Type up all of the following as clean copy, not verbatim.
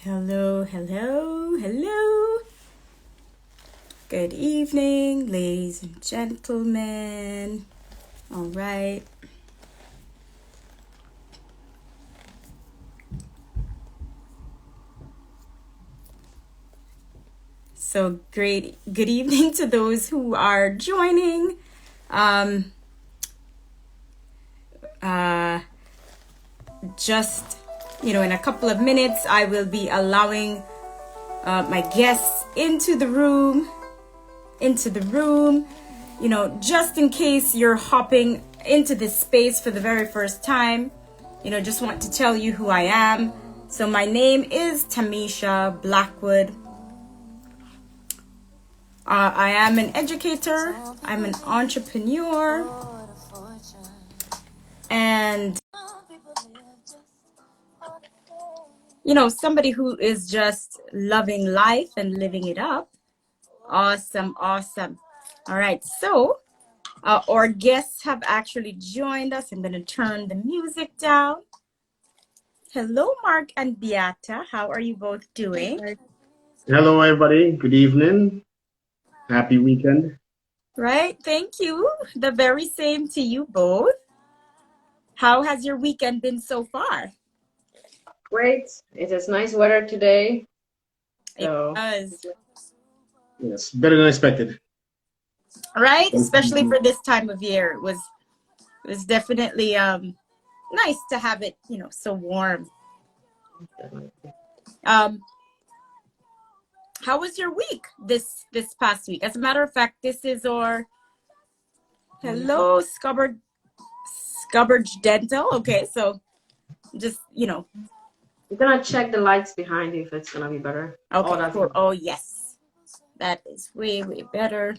Hello, hello, hello. Good evening, ladies and gentlemen. All right. So good evening to those who are joining. Just, in a couple of minutes, I will be allowing my guests into the room, just in case you're hopping into this space for the very first time, just want to tell you who I am. So my name is Tamesha Blackwood. I am an educator, I'm an entrepreneur, and somebody who is just loving life and living it up. Awesome. All right, so our guests have actually joined us. I'm going to turn the music down. Hello, Mark and Beata. How are you both doing? Hello, everybody. Good evening. Happy weekend. Right, thank you. The very same to you both. How has your weekend been so far? Great. It is nice weather today. So. It does. Yes, better than expected. Right, especially for this time of year. It was definitely nice to have it, so warm. How was your week this past week? As a matter of fact, this is our hello Scubbard Dental. Okay, so just you're gonna check the lights behind you if it's gonna be better. Okay, cool. Oh yes, that is way better.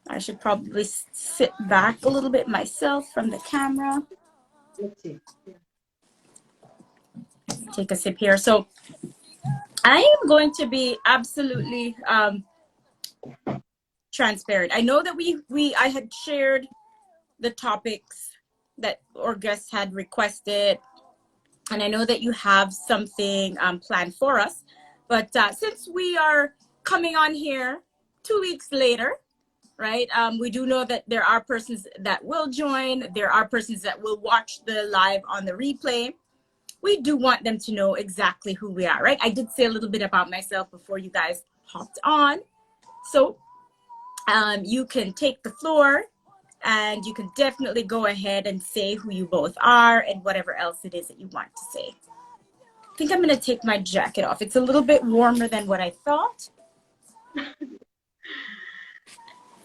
I should probably sit back a little bit myself from the camera. Let's see. Take a sip here. So I am going to be absolutely transparent. I know that I had shared the topics that our guests had requested, and I know that you have something planned for us. But since we are coming on here 2 weeks later, right? We do know that there are persons that will join. There are persons that will watch the live on the replay. We do want them to know exactly who we are, right? I did say a little bit about myself before you guys hopped on. So you can take the floor and you can definitely go ahead and say who you both are and whatever else it is that you want to say. I think I'm going to take my jacket off. It's a little bit warmer than what I thought.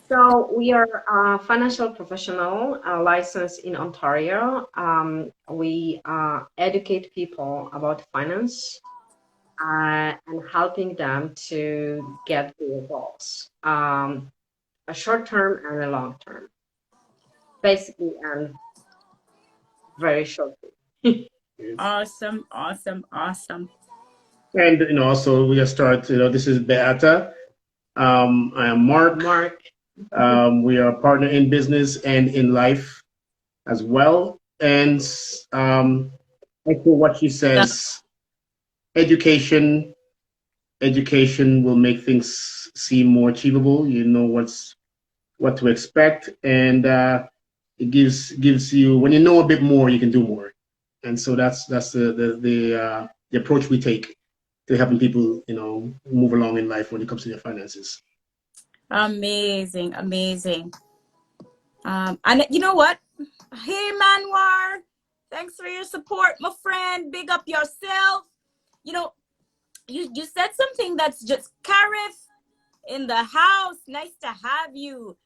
So we are a financial professional licensed in Ontario. We educate people about finance and helping them to get their goals, a short term and a long term, basically, and very shortly. Awesome. And also we just start. This is Beata. I am Mark. We are a partner in business and in life as well. And echo what she says. Education will make things seem more achievable. You know what to expect, and it gives you, when you know a bit more, you can do more. And so that's the approach we take to helping people move along in life when it comes to their finances. Amazing. And you know what? Hey, Manwar, thanks for your support, my friend. Big up yourself. You said something that's just Kareth in the house. Nice to have you.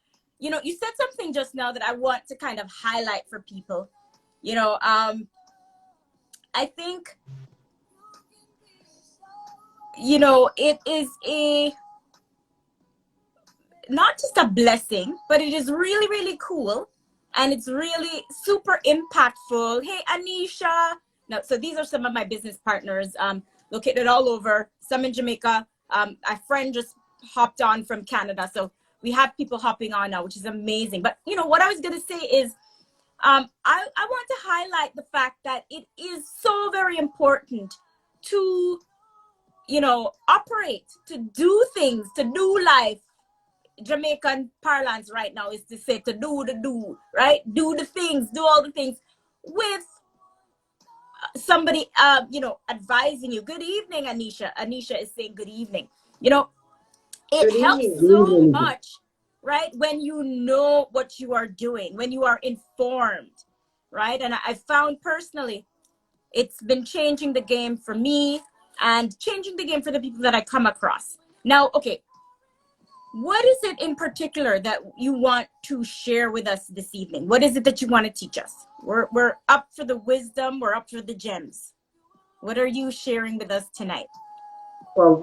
You said something just now that I want to kind of highlight for people. I think, it is not just a blessing, but it is really, really cool. And it's really super impactful. Hey, Anisha. No, so these are some of my business partners located all over, some in Jamaica. A friend just hopped on from Canada. So we have people hopping on now, which is amazing. But, what I was going to say is I want to highlight the fact that it is so very important to, operate, to do things, to do life. Jamaican parlance right now is to say to do, right? Do the things, do all the things with somebody, advising you. Good evening, Anisha. Anisha is saying good evening. It Good helps evening. so much, right? When you know what you are doing, when you are informed, right? And I found personally, it's been changing the game for me and changing the game for the people that I come across. Now, okay, what is it in particular that you want to share with us this evening? What is it that you want to teach us? We're up for the wisdom. We're up for the gems. What are you sharing with us tonight? Well,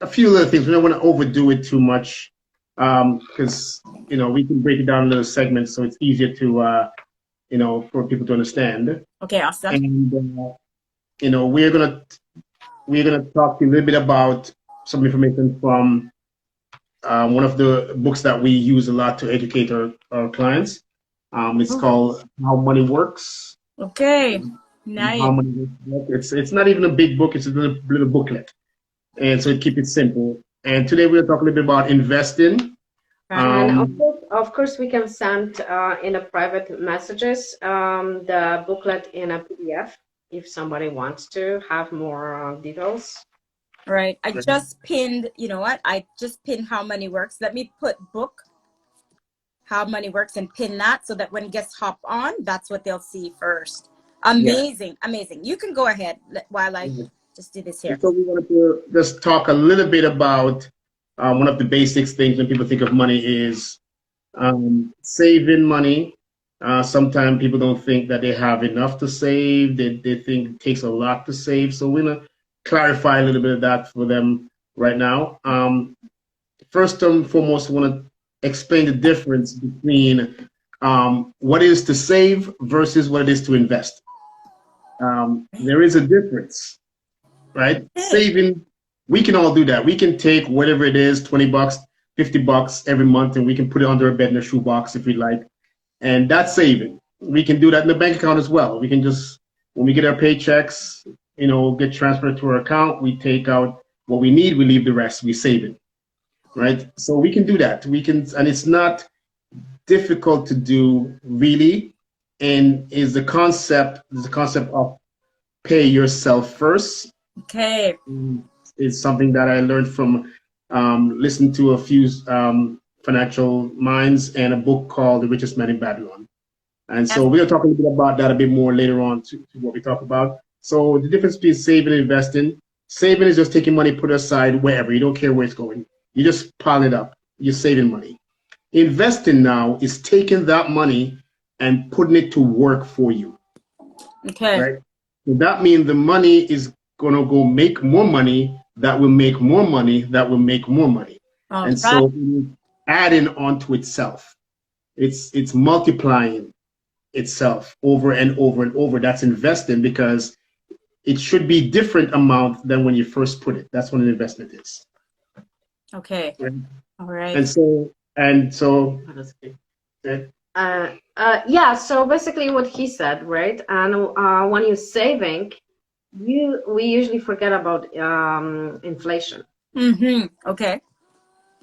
a few little things. We don't want to overdo it too much, because, we can break it down into segments so it's easier to, for people to understand. Okay, awesome. And, we're gonna talk to you a little bit about some information from one of the books that we use a lot to educate our clients. It's called How Money Works. Okay, nice. How Money Works. It's not even a big book. It's a little booklet, and so it keep it simple. And today we're talking a little bit about investing. And of course, we can send in a private messages the booklet in a PDF if somebody wants to have more details. Right. I just pinned, you know what? I just pinned How Money Works. Let me put book How Money Works and pin that so that when guests hop on, that's what they'll see first. Amazing. Yeah. Amazing. You can go ahead while I just do this here. So we wanted to just talk a little bit about one of the basic things when people think of money is saving money. Sometimes people don't think that they have enough to save. They think it takes a lot to save. So we're going to clarify a little bit of that for them right now. First and foremost, I want to explain the difference between what it is to save versus what it is to invest. There is a difference, right? Saving, we can all do that. We can take whatever it is, $20, $50 every month, and we can put it under a bed in a shoebox if we like. And that's saving. We can do that in the bank account as well. We can just, when we get our paychecks, get transferred to our account, we take out what we need, we leave the rest, we save it, right? So we can do that. And it's not difficult to do really. And is the concept of pay yourself first. Okay. Is something that I learned from listening to a few financial minds and a book called The Richest Man in Babylon. And so we're going to talk a little bit about that a bit more later on to what we talk about. So the difference between saving and investing, saving is just taking money, put it aside wherever. You don't care where it's going. You just pile it up. You're saving money. Investing now is taking that money and putting it to work for you. Okay. Right? So that means the money is going to go make more money, that will make more money, that will make more money. And so it's adding onto itself. It's multiplying itself over and over and over. That's investing, because it should be different amount than when you first put it. That's what an investment is. Okay. Right? All right. And so so basically what he said, right? And when you're saving, we usually forget about inflation. Mm-hmm. Okay.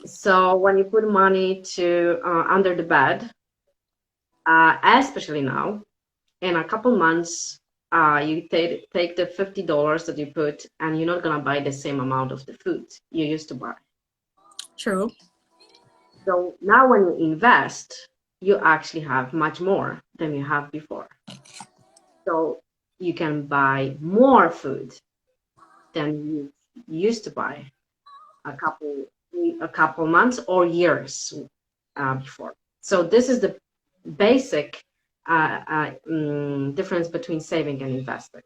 So when you put money to under the bed, especially now, in a couple months, you take the $50 that you put, and you're not gonna buy the same amount of the food you used to buy. True. So now when you invest, you actually have much more than you have before. So you can buy more food than you used to buy a couple months or years before. So this is the basic difference between saving and investing.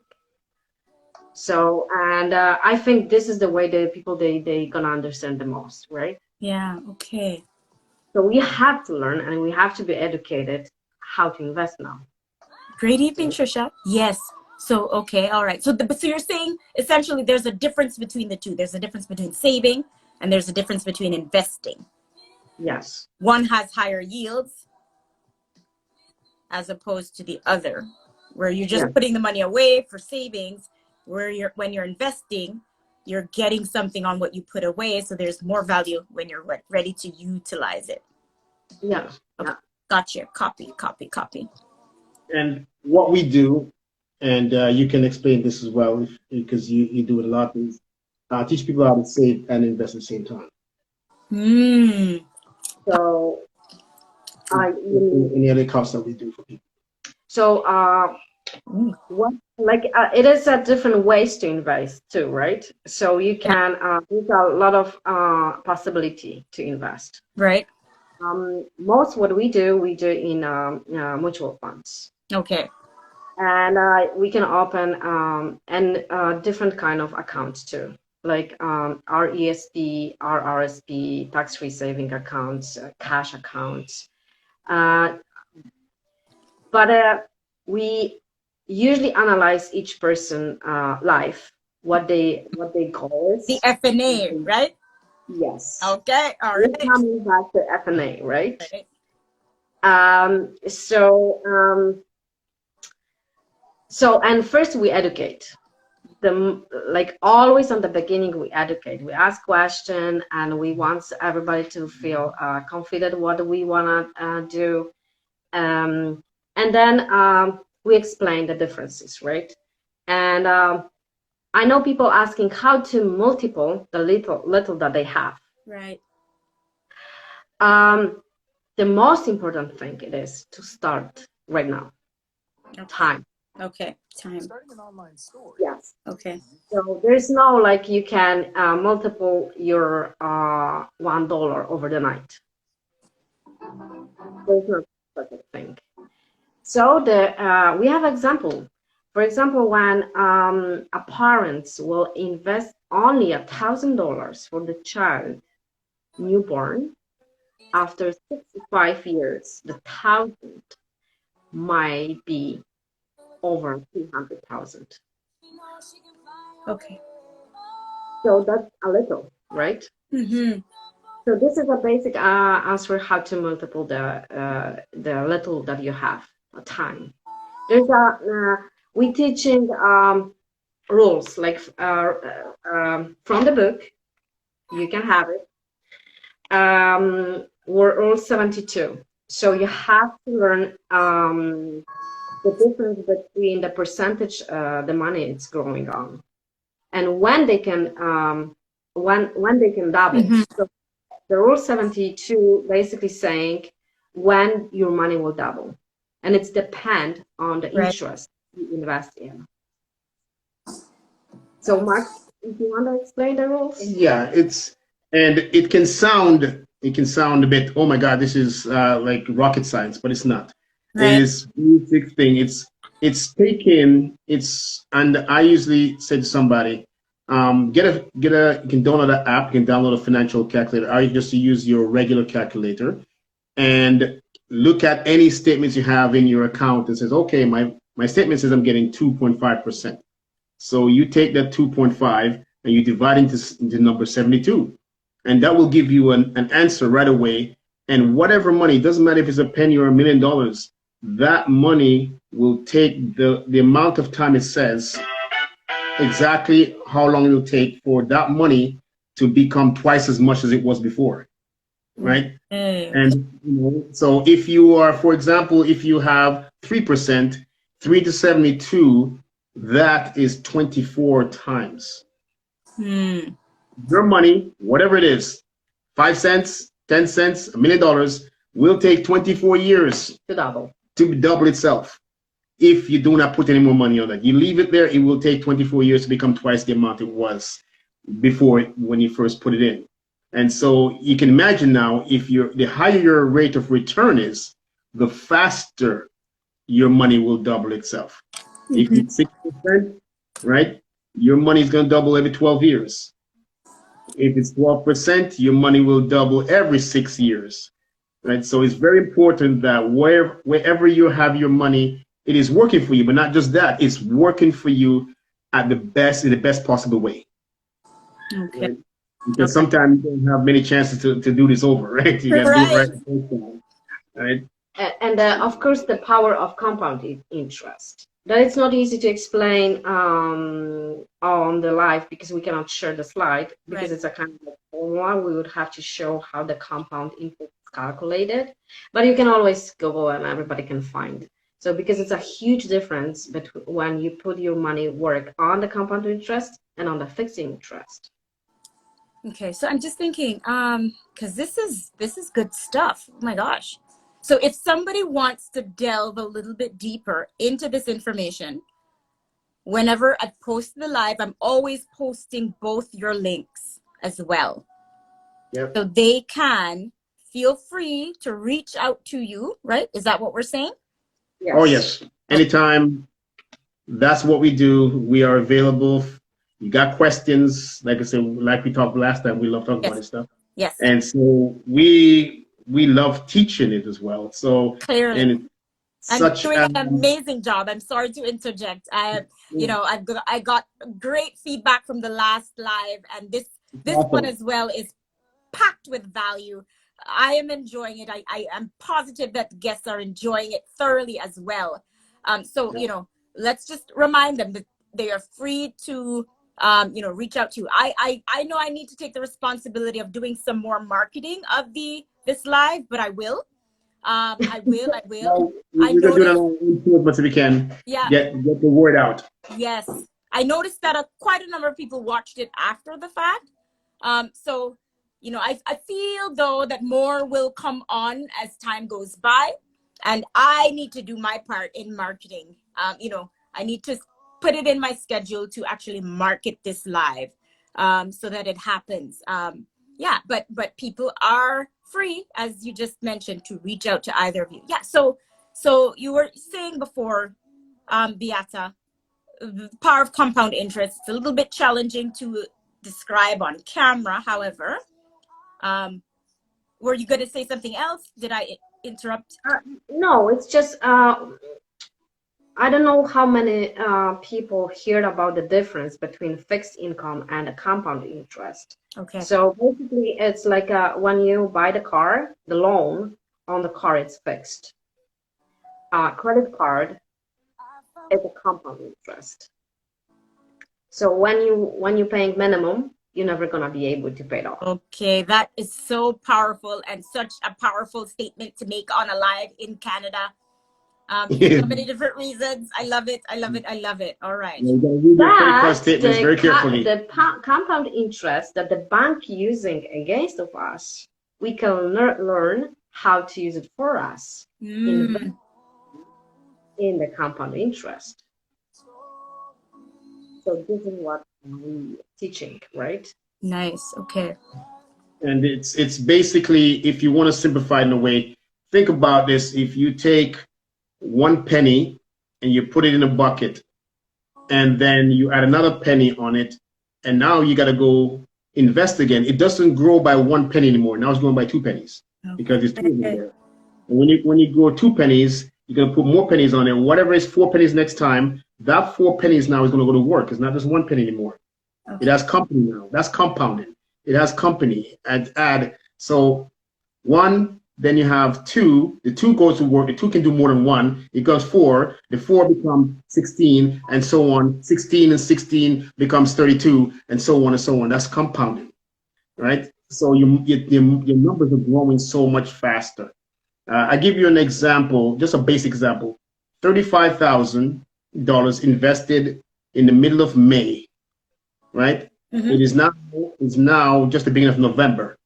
So, and I think this is the way that people they gonna understand the most, right? Yeah. Okay. So we have to learn and we have to be educated how to invest now. Great evening, Trisha. Yes. So, okay. All right. So you're saying essentially there's a difference between the two. There's a difference between saving and there's a difference between investing. Yes. One has higher yields as opposed to the other, where you're just putting the money away for savings. when you're investing, you're getting something on what you put away. So there's more value when you're ready to utilize it. Yeah. Okay. Gotcha. Copy. And what we do, and you can explain this as well because you do it a lot, is teach people how to save and invest at the same time. So, any other costs that we do for people. So, it is a different ways to invest too, right? So you can there's a lot of possibility to invest. Right. Most what we do in mutual funds. Okay. And we can open different kind of accounts too, like RESP, RRSP, tax-free saving accounts, cash accounts. But we usually analyze each person life, what they goals. The FNA, right? Yes. Okay. All right. We're coming back to FNA, right? Okay. So and first we educate them, like always on the beginning we educate. We ask questions and we want everybody to feel confident what we want to do. And then we explain the differences, right? And I know people asking how to multiple the little that they have. Right. The most important thing it is to start right now. Okay. Time. Okay. Time. Starting an online store. Yes. Okay. So there's no like you can multiple your $1 over the night. There's no such a thing. So we have example. For example, when a parents will invest only $1,000 for the child newborn, after 65 years, the 1,000 might be over 300,000. Okay. So that's a little, right? Mm-hmm. So this is a basic answer how to multiple the little that you have time. There's we teaching rules like from the book. You can have it. We're all 72. So you have to learn the difference between the percentage the money it's growing on, and when they can double. Mm-hmm. So the rule 72 basically saying when your money will double, and it's depend on the interest you invest in. So Mark, if you want to explain the rules? Yeah, it can sound a bit, oh my God, this is like rocket science, but it's not. It is basic thing. And I usually say to somebody, you can download an app, you can download a financial calculator, or you just use your regular calculator and look at any statements you have in your account and says, okay, my statement says I'm getting 2.5%. So you take that 2.5 and you divide into number 72. And that will give you an answer right away. And whatever money, doesn't matter if it's a penny or $1 million, that money will take the amount of time it says, exactly how long it will take for that money to become twice as much as it was before. Right? And so if you are, for example, if you have 3%, 3 to 72, that is 24 times. Your money, whatever it is, 5 cents, 10 cents, $1 million, will take 24 years to double itself. If you do not put any more money on that, you leave it there, it will take 24 years to become twice the amount it was before when you first put it in. And so you can imagine now, if the higher your rate of return is, the faster your money will double itself. If it's 6%, right, your money is going to double every 12 years. If it's 12%, your money will double every 6 years, right? So it's very important that wherever you have your money, it is working for you, but not just that, it's working for you in the best possible way. Okay. Right? Because sometimes you don't have many chances to do this over, right? You got to do it right the first time, right? And of course, the power of compound interest. That it's not easy to explain on the live because we cannot share the slide because Right. it's a kind of formula. We would have to show how the compound interest is calculated, but you can always Google and everybody can find. So because it's a huge difference between when you put your money work on the compound interest and on the fixed interest. Okay, so I'm just thinking, because this is good stuff. Oh my gosh. So if somebody wants to delve a little bit deeper into this information, whenever I post the live, I'm always posting both your links as well. Yep. So they can feel free to reach out to you, right? Is that what we're saying? Yes. Oh, yes. Anytime. That's what we do. We are available. You got questions, like I said, like we talked last time, we love talking about Yes. this stuff. Yes. And so we love teaching it as well. So Clearly. and And you're such doing an amazing job. I'm sorry to interject. I got great feedback from the last live, and this awesome. one as well is packed with value. I am enjoying it. I am positive that guests are enjoying it thoroughly as well. So let's just remind them that they are free to reach out to you. I know I need to take the responsibility of doing some more marketing of this live, but I will. I will. No, we're gonna do it on as much as we can. Yeah. Get the word out. Yes, I noticed that quite a number of people watched it after the fact. So I feel though that more will come on as time goes by, and I need to do my part in marketing. I need to put it in my schedule to actually market this live, so that it happens. But people are free, as you just mentioned, to reach out to either of you. Yeah. So you were saying before, Beata, the power of compound interest. It's a little bit challenging to describe on camera. However, were you going to say something else? Did I interrupt? No, it's just I don't know how many people heard about the difference between fixed income and a compound interest. Okay. So basically, it's like when you buy the car, the loan on the car is fixed. Credit card is a compound interest. So when you're paying minimum, you're never gonna be able to pay it off. Okay, that is so powerful and such a powerful statement to make on a live in Canada. For so many different reasons. I love it. I love it. I love it. All right. But the compound interest that the bank using against of us, we can learn how to use it for us in the compound interest. So this is what we're teaching, right? Nice. Okay. And it's basically, if you want to simplify it in a way, think about this. If you take 1 penny and you put it in a bucket, and then you add another penny on it, and now you got to go invest again. It doesn't grow by 1 penny anymore. Now it's growing by 2 pennies because it's 2 of them there. And when you grow 2 pennies, you're going to put more pennies on it. Whatever is 4 pennies next time, that 4 pennies now is going to go to work. It's not just 1 penny anymore. Okay. It has company now. That's compounding. It has company. Add. So 1, then you have 2. The 2 goes to work. The 2 can do more than 1. It goes 4. The 4 becomes 16, and so on. 16 and 16 becomes 32, and so on and so on. That's compounding, right? So your numbers are growing so much faster. I give you an example, just a basic example. $35,000 invested in the middle of May, right? Mm-hmm. It is now just the beginning of November.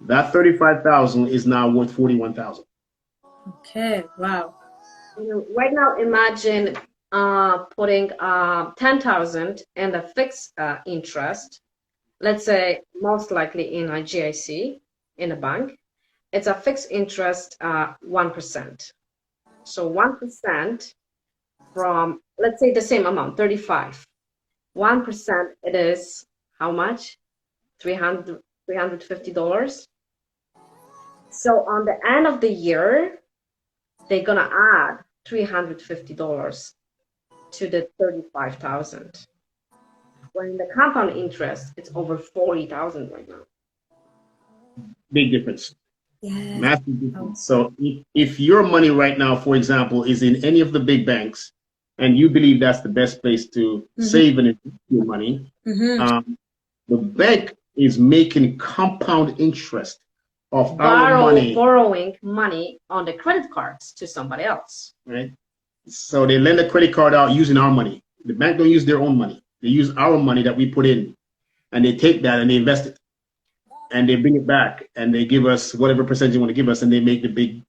That 35,000 is now worth 41,000. Okay, wow. Right now, imagine putting 10,000 in the fixed interest. Let's say most likely in a GIC in a bank. It's a fixed interest 1%. So 1% from, let's say the same amount, 35. 1% it is how much? $350. So on the end of the year, they're gonna add $350 to the 35,000. When the compound interest, it's over 40,000 right now. Big difference. Yeah. Massive difference. So if your money right now, for example, is in any of the big banks, and you believe that's the best place to save and invest your money, the bank is making compound interest of our money. Borrowing money on the credit cards to somebody else. Right? So they lend a credit card out using our money. The bank don't use their own money. They use our money that we put in, and they take that and they invest it, and they bring it back, and they give us whatever percentage they want to give us, and they make the big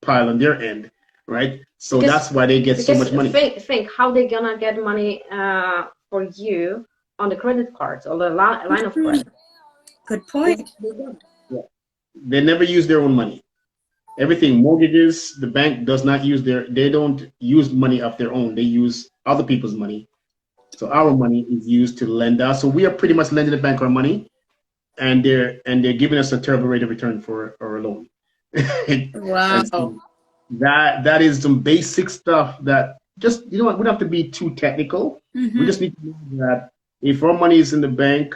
pile on their end, right? So that's why they get so much money. Think how they gonna get money for you on the credit cards or the line of credit. Good point. They never use their own money. Everything, mortgages, the bank does not use they don't use money of their own. They use other people's money. So our money is used to lend out. So we are pretty much lending the bank our money, and they're giving us a terrible rate of return for our loan. Wow. So that is some basic stuff that just, we don't have to be too technical. We just need to know that if our money is in the bank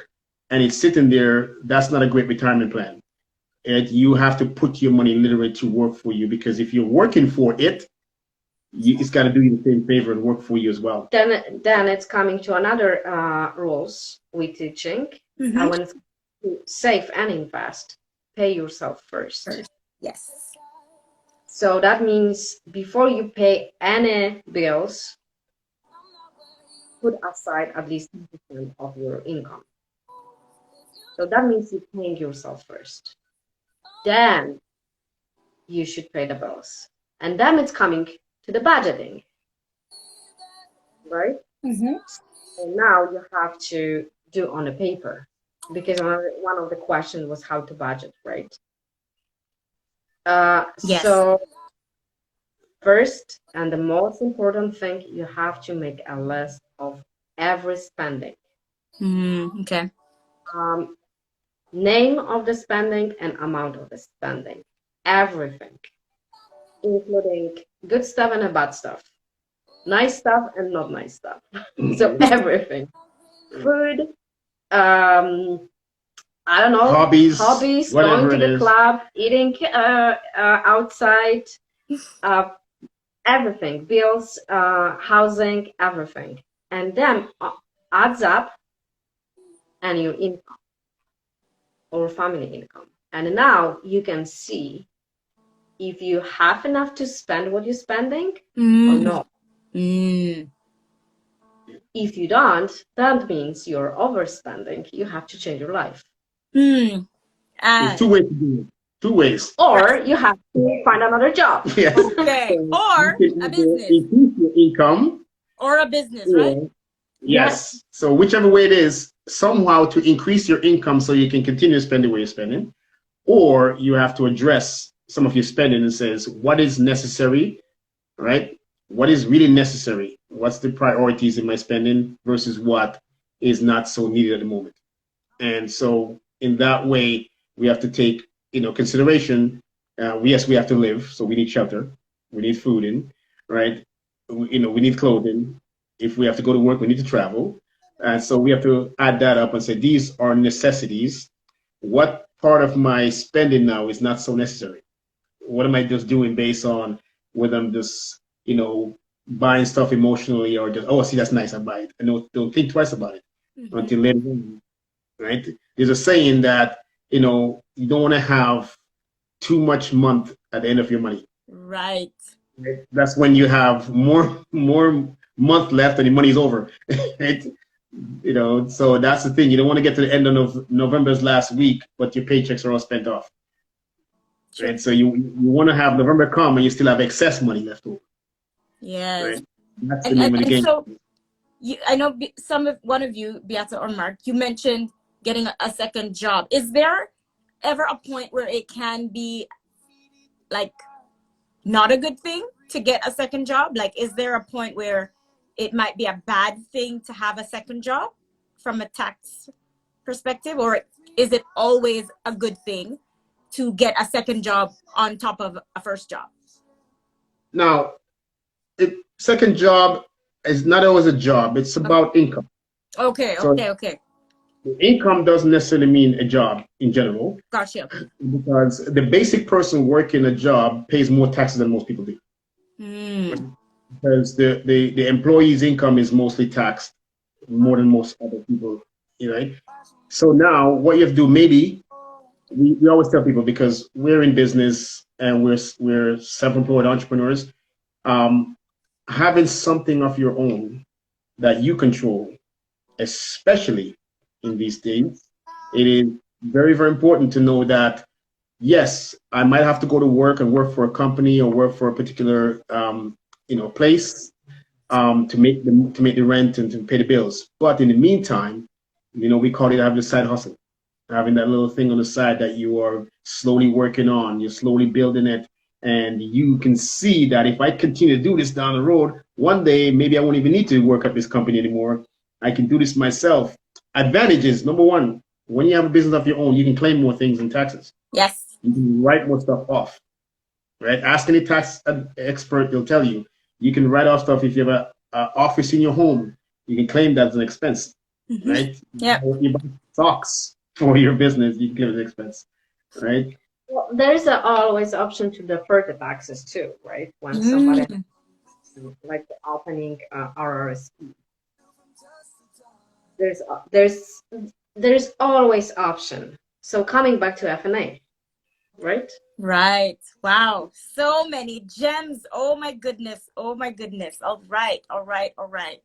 and it's sitting there, that's not a great retirement plan. And you have to put your money literally to work for you, because if you're working for it, it's got to do you the same favor and work for you as well. Then it's coming to another rules we're teaching. I want to save and invest. Pay yourself first. Yes. So that means before you pay any bills, put aside at least 10% of your income. So that means you're paying yourself first. Then you should pay the bills. And then it's coming to the budgeting, right? And now you have to do on a paper, because one of the questions was how to budget, right? Yes. So first and the most important thing, you have to make a list of every spending. Okay. Name of the spending and amount of the spending. Everything, including good stuff and bad stuff, nice stuff and not nice stuff. So everything. Food, I don't know, hobbies, going to the club, eating outside, everything, bills, housing, everything. And then adds up and your income or family income. And now you can see if you have enough to spend what you're spending or not. If you don't, that means you're overspending. You have to change your life. There's two ways to do it. Two ways. Or you have to find another job. Yes. Okay. Or a business. Increase your income. Or a business, right? Yes. So whichever way it is, somehow to increase your income so you can continue to spend the way you're spending. Or you have to address some of your spending and says, what is necessary, right? What is really necessary? What's the priorities in my spending versus what is not so needed at the moment? And so in that way, we have to take, consideration. Yes, we have to live. So we need shelter. We need food in, right? We need clothing. If we have to go to work, we need to travel. And so we have to add that up and say, these are necessities. What part of my spending now is not so necessary? What am I just doing based on whether I'm just, buying stuff emotionally or just, oh, see, that's nice, I buy it. And don't think twice about it until later on, right? There's a saying that, you don't want to have too much month at the end of your money. Right. That's when you have more month left and the money's over. Right? So that's the thing. You don't want to get to the end of November's last week, but your paychecks are all spent off. Sure. Right? So you want to have November come and you still have excess money left over. Yes. Right? That's the name of the game. So I know one of you, Beata or Mark, you mentioned getting a second job. Is there ever a point where it can be like not a good thing to get a second job? Like, is there a point where it might be a bad thing to have a second job from a tax perspective, or is it always a good thing to get a second job on top of a first job? Now, second job is not always a job. It's about income. Okay. Income doesn't necessarily mean a job in general. Gotcha. Because the basic person working a job pays more taxes than most people do. because the employee's income is mostly taxed more than most other people, right? So now what you have to do, maybe we always tell people, because we're in business and we're self-employed entrepreneurs, um, having something of your own that you control, especially in these days, it is very, very important to know that yes, I might have to go to work and work for a company or work for a particular place to make the rent and to pay the bills. But in the meantime, we call it having a side hustle, having that little thing on the side that you are slowly working on, you're slowly building it, and you can see that if I continue to do this down the road, one day maybe I won't even need to work at this company anymore. I can do this myself. Advantages: number one, when you have a business of your own, you can claim more things in taxes. Yes. You can write more stuff off, right? Ask any tax expert; they'll tell you you can write off stuff if you have a office in your home. You can claim that as an expense, right? Yeah. You buy socks for your business, you can claim it as an expense, right? Well, there's always option to defer the taxes too, right? When somebody like the opening RRSP, there's always option. So coming back to FNA, right? Right. Wow. So many gems. Oh my goodness. Oh my goodness. All right. All right. All right.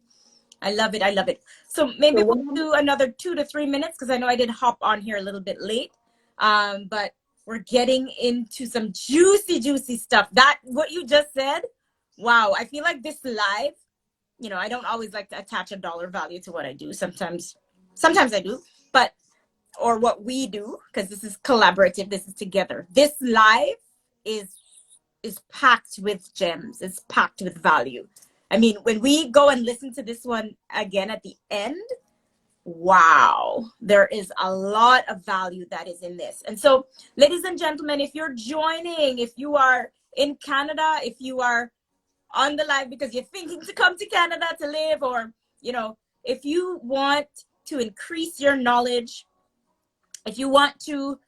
I love it. I love it. So maybe we'll do another 2 to 3 minutes, because I know I did hop on here a little bit late. But we're getting into some juicy, juicy stuff. That what you just said. Wow. I feel like this live, I don't always like to attach a dollar value to what I do. Sometimes I do, but or what we do, because this is collaborative, this is together. This live is packed with gems, it's packed with value. I mean, when we go and listen to this one again at the end, wow, there is a lot of value that is in this. And so, ladies and gentlemen, if you're joining, if you are in Canada, if you are on the live because you're thinking to come to Canada to live, or if you want to increase your knowledge, if you want to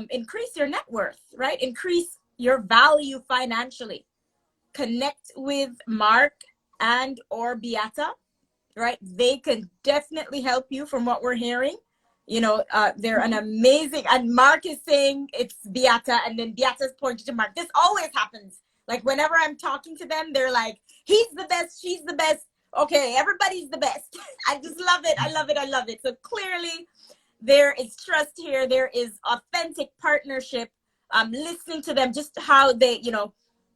increase your net worth, right? Increase your value financially, connect with Mark and or Beata, right? They can definitely help you from what we're hearing. They're an amazing, and Mark is saying it's Beata, and then Beata's pointing to Mark. This always happens. Like whenever I'm talking to them, they're like, he's the best, she's the best. Okay, everybody's the best. I just love it. I love it. I love it. So clearly, there is trust here. There is authentic partnership. Listening to them, just how they,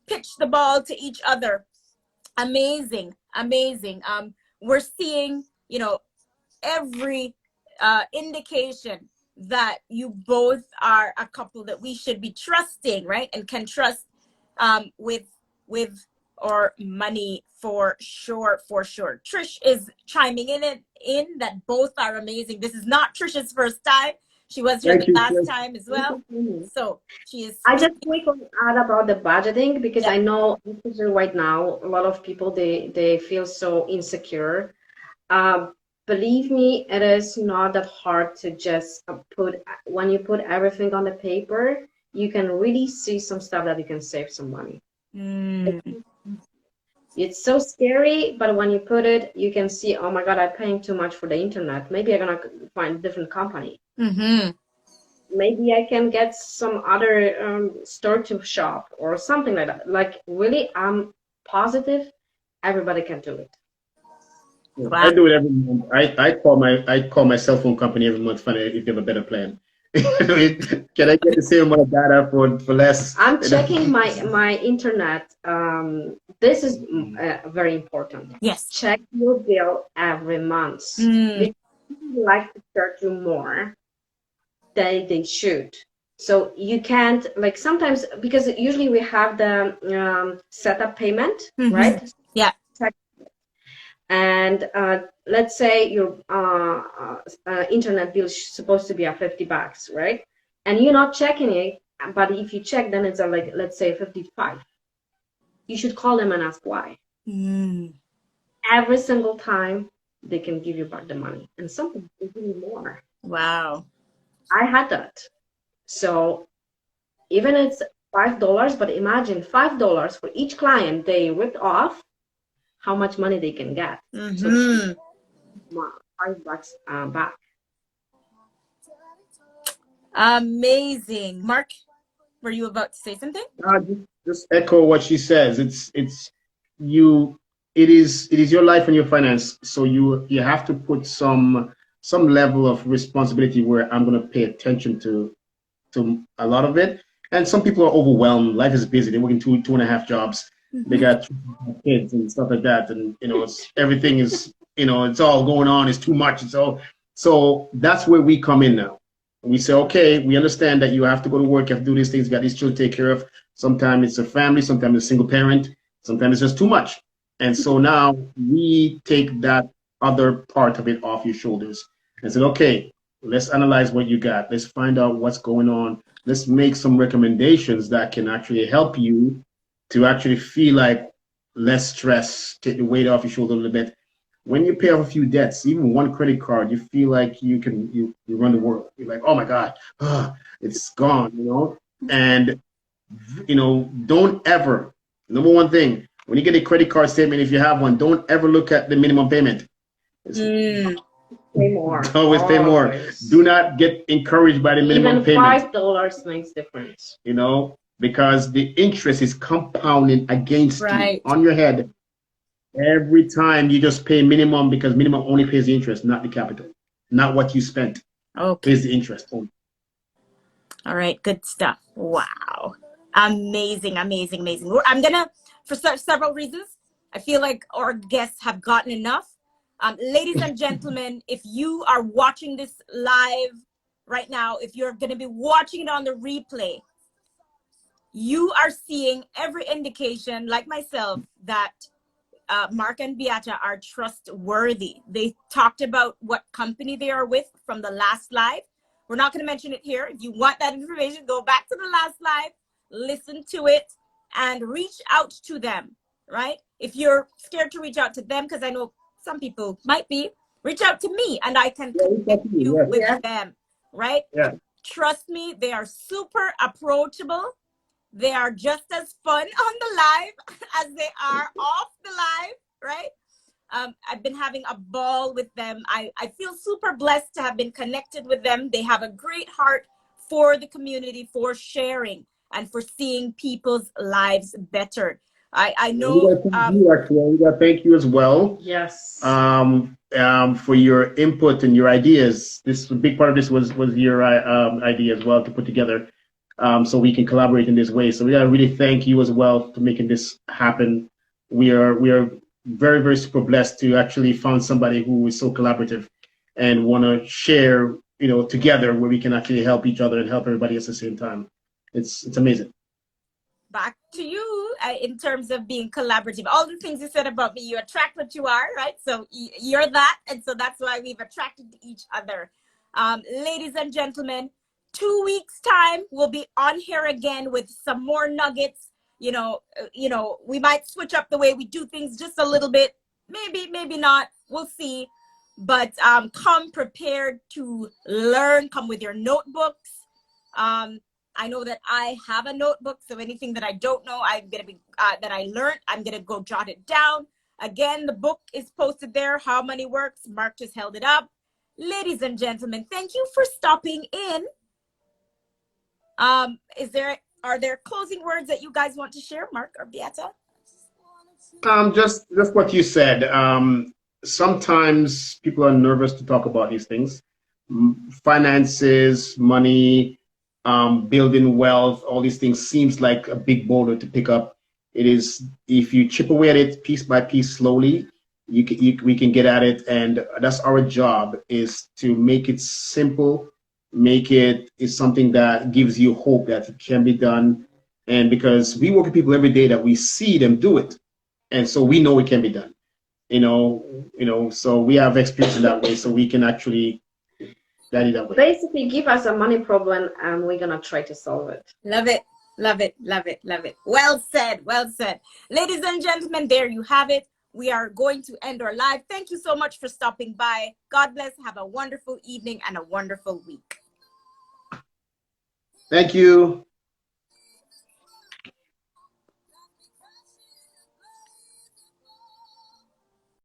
pitch the ball to each other. Amazing, amazing. We're seeing, every indication that you both are a couple that we should be trusting, right? And can trust with or money for sure, for sure. Trish is chiming in that both are amazing. This is not Trish's first time. She was here the last time as well. So she is. I just quickly add about the budgeting, because I know right now a lot of people they feel so insecure. Believe me, it is not that hard to just when you put everything on the paper, you can really see some stuff that you can save some money. It's so scary, but when you put it, you can see, oh my God, I'm paying too much for the internet. Maybe I'm gonna find a different company. Maybe I can get some other store to shop or something like that. Like really, I'm positive everybody can do it. Wow. I do it every month. I call my cell phone company every month, find out if you have a better plan. Can I get the same amount of data for less? I'm checking my internet. This is very important. Yes. Check your bill every month. Because people like to charge you more than they should. So you can't, like, sometimes, because usually we have the setup payment, right? Yeah. And let's say your internet bill is supposed to be at $50, right? And you're not checking it, but if you check, then it's like, let's say 55. You should call them and ask why. Every single time they can give you back the money, and sometimes they give you more. Wow. I had that. So even it's $5, but imagine $5 for each client they ripped off. how much money they can get. Mm-hmm. So $5 back. Amazing. Mark, were you about to say something? Just echo what she says. You. It is your life and your finance. So you have to put some level of responsibility where I'm going to pay attention to a lot of it. And some people are overwhelmed. Life is busy. They're working two and a half jobs. They got kids and stuff like that, and everything is it's all going on. It's too much. So that's where we come in now. We say, okay, we understand that you have to go to work, you have to do these things, you got these children to take care of. Sometimes it's a family, sometimes it's a single parent, sometimes it's just too much. And so now we take that other part of it off your shoulders and say, okay, let's analyze what you got. Let's find out what's going on. Let's make some recommendations that can actually help you to actually feel like less stress, take the weight off your shoulder a little bit. When you pay off a few debts, even one credit card, you feel like you run the world. You're like, oh my God, it's gone, And don't ever, number one thing, when you get a credit card statement, if you have one, don't ever look at the minimum payment. Pay more. Always pay more. Do not get encouraged by the minimum payment. Even $5 makes difference. Because the interest is compounding against Right. you on your head. Every time you just pay minimum, because minimum only pays the interest, not the capital, not what you spent. Okay. Pays the interest only. All right, good stuff. Wow. Amazing, amazing, amazing. I'm going to, for several reasons, I feel like our guests have gotten enough. Ladies and gentlemen, if you are watching this live right now, if you're going to be watching it on the replay, you are seeing every indication, like myself, that Mark and Beata are trustworthy. They talked about what company they are with from the last live. We're not going to mention it here. If you want that information, go back to the last live, listen to it, and reach out to them, right? If you're scared to reach out to them, because I know some people might be, reach out to me and I can connect you with them, right? Yeah. Trust me, they are super approachable. They are just as fun on the live as they are off the live, right? I've been having a ball with them. I feel super blessed to have been connected with them. They have a great heart for the community, for sharing, and for seeing people's lives better. I know. We got to thank you as well. Yes. For your input and your ideas. A big part of this was your idea as well to put together. So we can collaborate in this way. So we gotta really thank you as well for making this happen. We are very, very super blessed to actually find somebody who is so collaborative and want to share, together where we can actually help each other and help everybody at the same time. It's amazing. Back to you in terms of being collaborative. All the things you said about me, you attract what you are, right? So you're that, and so that's why we've attracted each other. Ladies and gentlemen, 2 weeks time we'll be on here again with some more nuggets. We might switch up the way we do things just a little bit, maybe not, we'll see. But come prepared to learn. Come with your notebooks. I know that I have a notebook, so anything that I don't know, that I learned, I'm gonna go jot it down. Again, the book is posted there. How Money Works. Mark just held it up. Ladies and gentlemen, thank you for stopping in. Are there closing words that you guys want to share, Mark or Beata? Just what you said. Sometimes people are nervous to talk about these things. Finances, money, building wealth, all these things seems like a big boulder to pick up. It is, if you chip away at it piece by piece slowly, we can get at it. And that's our job, is to make it simple. Make it is something that gives you hope that it can be done. And because we work with people every day that we see them do it, and so we know it can be done, so we have experience in that way, so we can actually guide it that way. Basically, give us a money problem and we're gonna try to solve it. Love it. Love it. Love it. Love it. Well said. Well said. Ladies and gentlemen, there you have it. We are going to end our live. Thank you so much for stopping by. God bless. Have a wonderful evening and a wonderful week. Thank you.